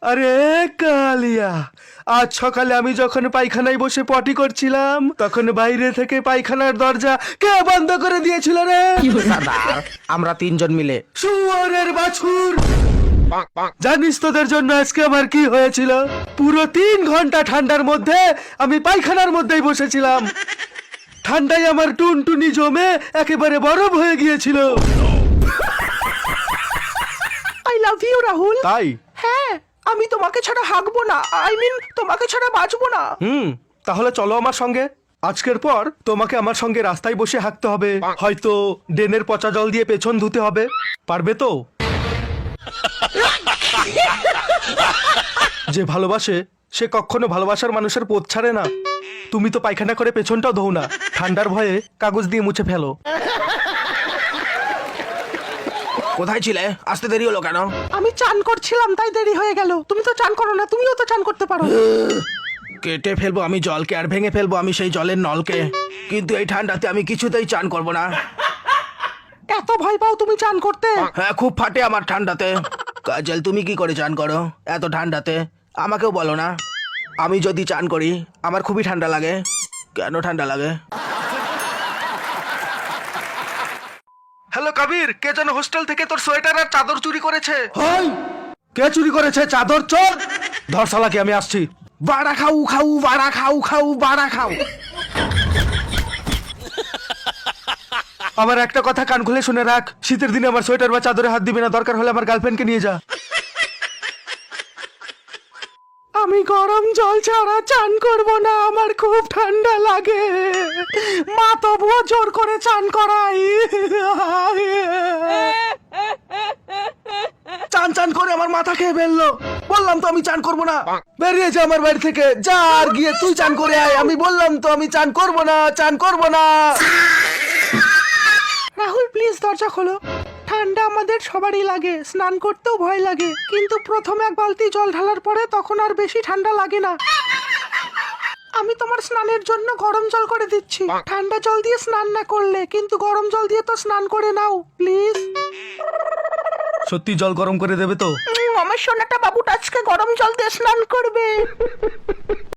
আরে কালিয়া, আজ সকালে আমি যখন পায়খানায় বসে পটি করছিলাম তখন বাইরে থেকে পায়খানার দরজা কে বন্ধ করে দিয়েছিল রে? সর্দার, আমরা তিনজন মিলে। শুয়োরের বাছুর! জানিস তোদের জন্য আজকে আমার কি হয়েছিল? পুরো 3 ঘন্টা ঠান্ডার মধ্যে আমি পায়খানার মধ্যেই বসেছিলাম। ঠান্ডায় আমার টুনটুনি জমে একেবারে বরফ হয়ে গিয়েছিল। I love you Rahul. তাই? হ্যাঁ, আমি তোমাকে ছাড়া হাঁকবো না, আই মিন তোমাকে ছাড়া বাঁচবো না। তাহলে চলো আমার সঙ্গে। আজকের পর তোমাকে আমার সঙ্গে রাস্তায় বসে হাঁকতে হবে, হয়তো ড্রেনের পচা জল দিয়ে পেছন ধুতে হবে। পারবে তো? যে ভালোবাসে সে কখনো ভালোবাসার মানুষের পথ ছাড়ে না। তুমি তো পায়খানা করে পেছনটাও ধোও না, ঠান্ডার ভয়ে কাগজ দিয়ে মুছে ফেলো। কোথায় ছিলে? আসতে দেরি হলো কেন? আমি চান করছিলাম তাই দেরি হয়ে গেল। তুমি তো চান করো না, তুমিও তো চান করতে পারো। কেটে ফেলবো আমি জলকে, আর ভেঙে ফেলবো আমি সেই জলের নলকে, কিন্তু এই ঠান্ডাতে আমি কিছুতেই চান করবো না। এত ভয় পাও তুমি চান করতে? হ্যাঁ, খুব ফাটে আমার ঠান্ডাতে। কাজল, তুমি কি করে চান করো এত ঠান্ডাতে? আমাকেও বলো না। আমি যদি চান করি আমার খুবই ঠান্ডা লাগে। কেন ঠান্ডা লাগে? হ্যালো কবির, কে যেন হোস্টেল থেকে তোর সোয়েটার আর চাদর চুরি করেছে। হাই, কে চুরি করেছে? চাদর চোর। ধর শালাকে, আমি আসছি। বাড়া খাও খাও, বাড়া খাও খাও, বাড়া খাও। আমার একটা কথা কান খুলে শুনে রাখ, শীতের দিনে আমার সোয়েটার বা চাদরে হাত দিবি না, দরকার হলে আমার গার্লফ্রেন্ডকে নিয়ে যা। আমি গরম জল ছাড়া চান করব না, আমার খুব ঠান্ডা লাগে। মা তবুও জোর করে চান করাই। চান চান করে আমার মাথা খেয়ে ফেললো। বললাম তো আমি চান করবো না। বেরিয়ে যা আমার বাড়ি থেকে, যা আর গিয়ে তুই চান করে আয়। আমি বললাম তো আমি চান করবো না, চান করবো না। রাহুল প্লিজ দরজা খোলো। ঠান্ডা আমাদের সবারই লাগে, স্নান করতেও ভয় লাগে, কিন্তু প্রথমে 1 বালতি জল ঢালার পরে তখন আর বেশি ঠান্ডা লাগে না। আমি তোমার স্নানের জন্য গরম জল করে দিচ্ছি। ঠান্ডা জল দিয়ে স্নান না করলে, কিন্তু গরম জল দিয়ে তো স্নান করে নাও প্লিজ। সত্যি জল গরম করে দেবে তো? আমার সোনাটা বাবুটা আজকে গরম জল দিয়ে স্নান করবে।